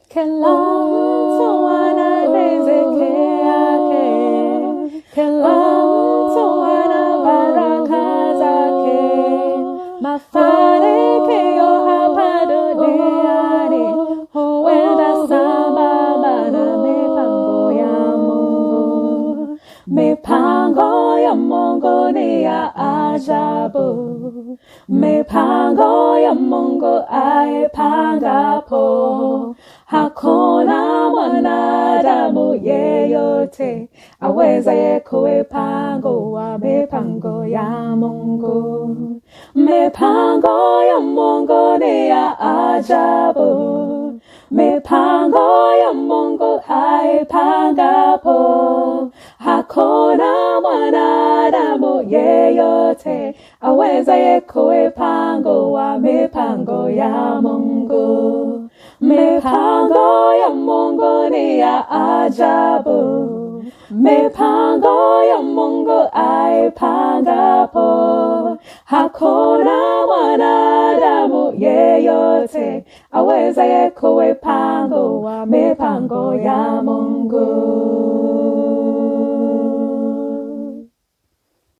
kila mtu ana riziki yake, kila mtu ana baraka zake. Mafanikio hapa duniani huenda sambamba na mipango ya Mungu. Mipango ya Mungu ni ya ajabu. Mipango ya Mungu aipangapo, hakuna mwanadamu yeyote awezaye kuipangua mipango ya Mungu. Mipango ya Mungu ni ya ajabu. Mipango ya Mungu aipangapo, hakuna mwanadamu yeyote awezaye kuipangua mipango ya Mungu. Mipango ya Mungu ni ya ajabu. Mipango ya Mungu aipangapo, hakuna mwanadamu yeyote awezaye kuipangua mipango ya Mungu.